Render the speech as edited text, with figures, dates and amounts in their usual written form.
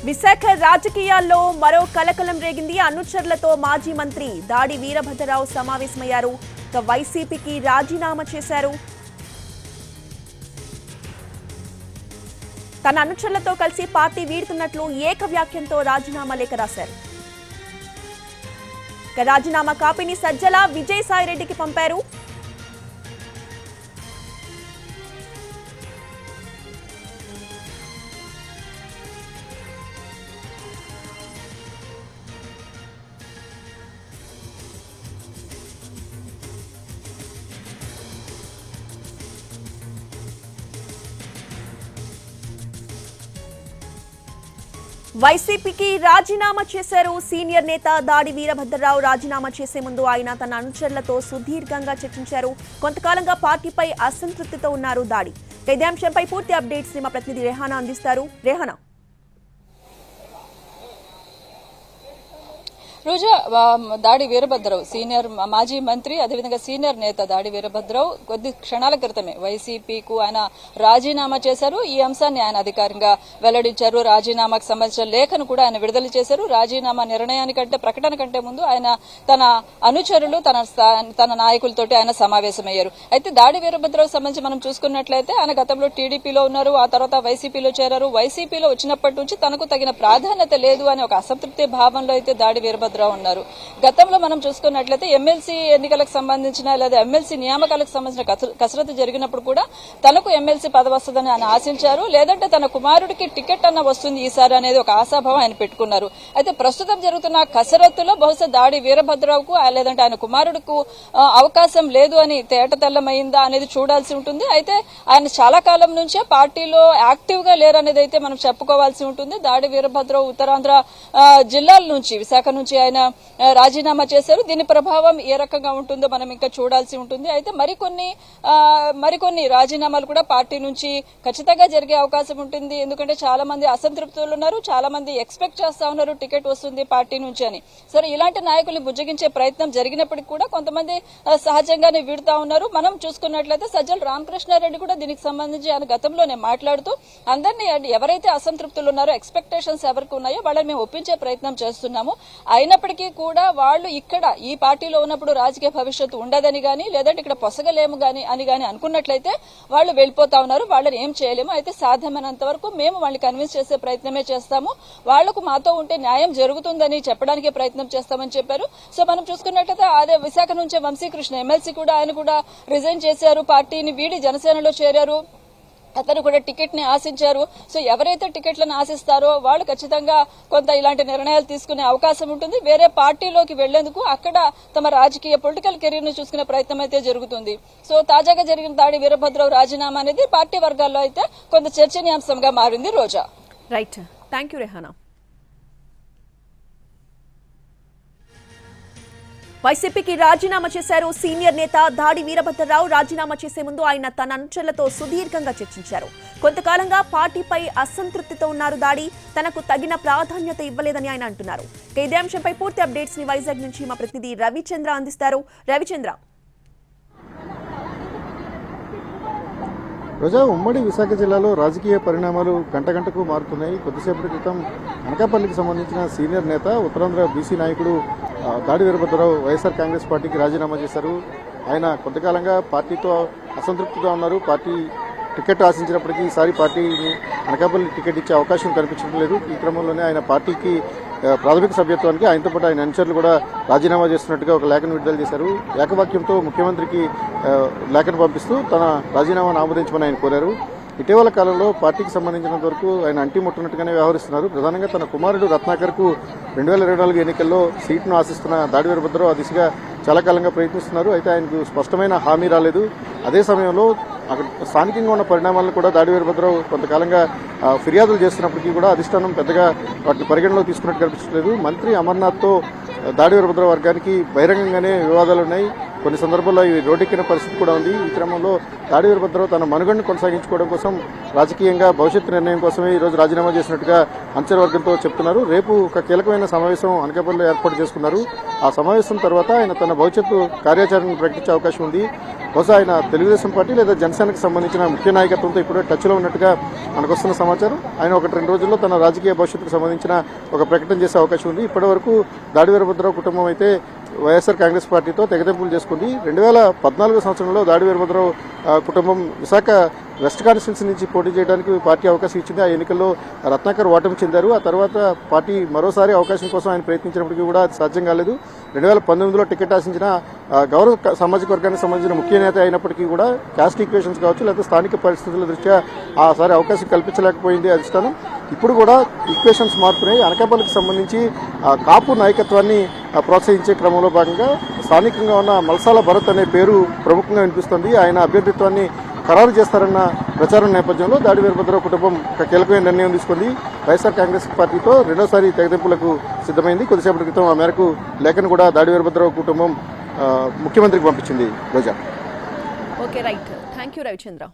విశాఖ రాజకీయాల్లో మరో కలకలం రేగింది. అనుచరులతో మాజీ మంత్రి దాడి వీరభద్రరావు సమావేశమయ్యారు. వైసీపీకి రాజీనామా చేశారు. తన అనుచరులతో కలిసి పార్టీ వీడుతున్నట్లు ఏకవ్యాఖ్యంతో రాజీనామా లేఖ రాశారు. రాజీనామా కాపీని సజ్జల విజయసాయిరెడ్డికి పంపారు. వైసీపీకి రాజీనామా చేశారు. సీనియర్ నేత దాడి వీరభద్రరావు రాజీనామా చేసే ముందు ఆయన తన అనుచరులతో సుదీర్ఘంగా చర్చించారు. కొంతకాలంగా పార్టీపై అసంతృప్తితో ఉన్నారు దాడి. ఇదే అంశంపై పూర్తి అప్డేట్స్ మా ప్రతినిధి రెహానా అందిస్తారు. రెహానా, రోజా, దాడి వీరభద్రరావు సీనియర్ మాజీ మంత్రి, అదేవిధంగా సీనియర్ నేత దాడి వీరభద్రరావు కొద్ది క్షణాల క్రితమే వైసీపీకు ఆయన రాజీనామా చేశారు. ఈ అంశాన్ని ఆయన అధికారికంగా వెల్లడించారు. రాజీనామాకు సంబంధించిన లేఖను కూడా ఆయన విడుదల చేశారు. రాజీనామా నిర్ణయానికంటే ప్రకటన కంటే ముందు ఆయన తన అనుచరులు తన నాయకులతోటి ఆయన సమావేశమయ్యారు. అయితే దాడి వీరభద్రరావు సంబంధించి మనం చూసుకున్నట్లయితే ఆయన గతంలో టీడీపీలో ఉన్నారు, ఆ తర్వాత వైసీపీలో చేరారు. వైసీపీలో వచ్చినప్పటి నుంచి తనకు తగిన ప్రాధాన్యత లేదు అనే ఒక అసంతృప్తి భావంలో అయితే దాడి వీరభద్రరావు ఉన్నారు. గతంలో మనం చూసుకున్నట్లయితే ఎమ్మెల్సీ ఎన్నికలకు సంబంధించిన లేదా ఎమ్మెల్సీ నియామకాలకు సంబంధించిన కసరత్తు జరిగినప్పుడు కూడా తనకు ఎమ్మెల్సీ పదవి వస్తుందని ఆయన ఆశించారు. లేదంటే తన కుమారుడికి టికెట్ అన్న వస్తుంది ఈసారి అనేది ఒక ఆశాభావం ఆయన పెట్టుకున్నారు. అయితే ప్రస్తుతం జరుగుతున్న కసరత్తులో బహుశా దాడి వీరభద్రరావుకు లేదంటే ఆయన కుమారుడికి అవకాశం లేదు అని తేటతెల్లమైందా అనేది చూడాల్సి ఉంటుంది. అయితే ఆయన చాలా కాలం నుంచే పార్టీలో యాక్టివ్ గా లేరనేది అయితే మనం చెప్పుకోవాల్సి ఉంటుంది. దాడి వీరభద్రరావు ఉత్తరాంధ్ర జిల్లాల నుంచి, విశాఖ నుంచి ఆయన రాజీనామా చేశారు. దీని ప్రభావం ఏ రకంగా ఉంటుందో మనం ఇంకా చూడాల్సి ఉంటుంది. అయితే మరికొన్ని రాజీనామాలు కూడా పార్టీ నుంచి ఖచ్చితంగా జరిగే అవకాశం ఉంటుంది. ఎందుకంటే చాలా మంది అసంతృప్తులు ఉన్నారు, చాలా మంది ఎక్స్పెక్ట్ చేస్తా ఉన్నారు టికెట్ వస్తుంది పార్టీ నుంచి అని. సరే, ఇలాంటి నాయకుల్ని బుజ్జగించే ప్రయత్నం జరిగినప్పటికీ కూడా కొంతమంది సహజంగానే వీడుతా ఉన్నారు. మనం చూసుకున్నట్లయితే సజ్జల రామకృష్ణారెడ్డి కూడా దీనికి సంబంధించి ఆయన గతంలోనే మాట్లాడుతూ అందరినీ ఎవరైతే అసంతృప్తులు ఉన్నారో, ఎక్స్పెక్టేషన్స్ ఎవరికి ఉన్నాయో వాళ్ళని మేము ఒప్పించే ప్రయత్నం చేస్తున్నాము. అయినప్పటికీ కూడా వాళ్ళు ఇక్కడ ఈ పార్టీలో ఉన్నప్పుడు రాజకీయ భవిష్యత్తు ఉండదని గానీ, లేదంటే ఇక్కడ పొసగలేము అని అనుకున్నట్లయితే వాళ్ళు వెళ్లిపోతా ఉన్నారు. వాళ్ళని ఏం చేయలేము. అయితే సాధ్యమైనంత వరకు మేము వాళ్ళని కన్విన్స్ చేసే ప్రయత్నమే చేస్తాము. వాళ్లకు మాతో ఉంటే న్యాయం జరుగుతుందని చెప్పడానికే ప్రయత్నం చేస్తామని చెప్పారు. సో మనం చూసుకున్నట్లయితే అదే విశాఖ నుంచే వంశీకృష్ణ ఎమ్మెల్సీ కూడా ఆయన కూడా రిజైన్ చేశారు, పార్టీని వీడి జనసేనలో చేరారు. అతను కూడా టికెట్ ని ఆశించారు. సో ఎవరైతే టికెట్లను ఆశిస్తారో వాళ్ళు ఖచ్చితంగా కొంత ఇలాంటి నిర్ణయాలు తీసుకునే అవకాశం ఉంటుంది. వేరే పార్టీలోకి వెళ్లేందుకు అక్కడ తమ రాజకీయ పొలిటికల్ కెరీర్ ను చూసుకునే ప్రయత్నం అయితే జరుగుతుంది. సో తాజాగా జరిగిన దాడి వీరభద్రరావు రాజీనామా అనేది పార్టీ వర్గాల్లో అయితే కొంత చర్చనీయాంశంగా మారింది. రోజా, రైట్, థ్యాంక్ యూ రెహానా. వైసీపీకి రాజీనామా చేశారు. సీనియర్ నేత దాడి వీరభద్రరావు రాజీనామా చేసే ముందు ఆయన తన అనుచరులతో సుదీర్ఘంగా చర్చించారు. కొంతకాలంగా పార్టీపై అసంతృప్తితో ఉన్నారు దాడి. తనకు తగిన ప్రాధాన్యత ఇవ్వలేదని ఆయన అంటున్నారు. ఇదే అంశంపై పూర్తి అప్డేట్స్ ని వైజాగ్ నుంచి మా ప్రతినిధి రవిచంద్ర అందిస్తారు. రవిచంద్ర, రోజా, ఉమ్మడి విశాఖ జిల్లాలో రాజకీయ పరిణామాలు గంటకు మారుతున్నాయి. కొద్దిసేపటి క్రితం అనకాపల్లికి సంబంధించిన సీనియర్ నేత, ఉత్తరాంధ్ర బీసీ నాయకుడు దాడి వీరభద్రరావు వైఎస్ఆర్ కాంగ్రెస్ పార్టీకి రాజీనామా చేశారు. ఆయన కొంతకాలంగా పార్టీతో అసంతృప్తిగా ఉన్నారు. పార్టీ టికెట్ ఆశించినప్పటికీ ఈసారి పార్టీని అనకాపల్లి టికెట్ ఇచ్చే అవకాశం కనిపించడం లేదు. ఈ క్రమంలోనే ఆయన పార్టీకి ప్రాథమిక సభ్యత్వానికి ఆయనతో పాటు ఆయన అనుచరులు కూడా రాజీనామా చేస్తున్నట్టుగా ఒక లేఖను విడుదల చేశారు. ఏకవాక్యంతో ముఖ్యమంత్రికి లేఖను పంపిస్తూ తన రాజీనామాను ఆమోదించమని ఆయన కోరారు. ఇటీవల కాలంలో పార్టీకి సంబంధించినంత వరకు ఆయన అంటిముట్టున్నట్టుగానే వ్యవహరిస్తున్నారు. ప్రధానంగా తన కుమారుడు రత్నాకర్కు 2024 ఎన్నికల్లో సీట్ను ఆశిస్తున్న దాడి వీరభద్రరావు ఆ దిశగా చాలా కాలంగా ప్రయత్నిస్తున్నారు. అయితే ఆయనకు స్పష్టమైన హామీ రాలేదు. అదే సమయంలో అక్కడ స్థానికంగా ఉన్న పరిణామాలను కూడా దాడి వీరభద్రరావు కొంతకాలంగా ఫిర్యాదులు చేస్తున్నప్పటికీ కూడా అధిష్టానం పెద్దగా వాటిని పరిగణలో తీసుకున్నట్టు కనిపించలేదు. మంత్రి అమర్నాథ్తో దాడి వీరభద్రరావు వర్గానికి బహిరంగంగానే వివాదాలు ఉన్నాయి. కొన్ని సందర్భాల్లో ఇవి రోడ్డెక్కిన పరిస్థితి కూడా ఉంది. ఈ క్రమంలో దాడి వీరభద్రరావు తన మనుగడను కొనసాగించుకోవడం కోసం రాజకీయంగా భవిష్యత్తు నిర్ణయం కోసమే ఈ రోజు రాజీనామా చేసినట్టుగా అంచనా వర్గంతో చెప్తున్నారు. రేపు ఒక కీలకమైన సమావేశం అనకాపల్లిలో ఏర్పాటు చేసుకున్నారు. ఆ సమావేశం తర్వాత ఆయన తన భవిష్యత్తు కార్యాచరణను ప్రకటించే అవకాశం ఉంది. బహుశా ఆయన తెలుగుదేశం పార్టీ లేదా జనసేనకు సంబంధించిన ముఖ్య నాయకత్వంతో ఇప్పుడే టచ్లో ఉన్నట్టుగా మనకు వస్తున్న సమాచారం. ఆయన 1-2 రోజుల్లో తన రాజకీయ భవిష్యత్తుకు సంబంధించిన ఒక ప్రకటన చేసే అవకాశం ఉంది. ఇప్పటి వరకు దాడి వీరభద్రరావు కుటుంబం అయితే వైఎస్ఆర్ కాంగ్రెస్ పార్టీతో తెగదెంపులు చేసుకుంది. 2014 సంవత్సరంలో దాడి వీరభద్రరావు కుటుంబం విశాఖ వెస్ట్ కాన్స్టిట్యున్సీ నుంచి పోటీ చేయడానికి పార్టీ అవకాశం ఇచ్చింది. ఆ ఎన్నికల్లో రత్నాకర్ ఓటమి చెందారు. ఆ తర్వాత పార్టీ మరోసారి అవకాశం కోసం ఆయన ప్రయత్నించినప్పటికీ కూడా అది సాధ్యం కాలేదు. 2019లో టికెట్ ఆశించిన గౌరవ సామాజిక వర్గానికి సంబంధించిన ముఖ్య నేత అయినప్పటికీ కూడా క్యాస్ట్ ఈక్వేషన్స్ కావచ్చు లేకపోతే స్థానిక పరిస్థితుల దృష్ట్యా ఆసారి అవకాశం కల్పించలేకపోయింది అధిష్టానం. ఇప్పుడు కూడా ఈక్వేషన్స్ మారుతున్నాయి. అనకాపల్లికి సంబంధించి కాపు నాయకత్వాన్ని ప్రోత్సహించే క్రమంలో భాగంగా స్థానికంగా ఉన్న మల్సాల భరత్ అనే పేరు ప్రముఖంగా వినిపిస్తుంది. ఆయన అభ్యర్థిత్వాన్ని ఖరారు చేస్తారన్న ప్రచారం నేపథ్యంలో దాడి వీరభద్రరావు కుటుంబం ఒక కీలకమైన నిర్ణయం తీసుకుంది. వైఎస్ఆర్ కాంగ్రెస్ పార్టీతో రెండోసారి తెగదెంపులకు సిద్ధమైంది. కొద్దిసేపటి క్రితం ఆ మేరకు లేఖను కూడా దాడి వీరభద్రరావు కుటుంబం ముఖ్యమంత్రికి పంపించింది. Roja. Okay, right. Thank you Ravichandra.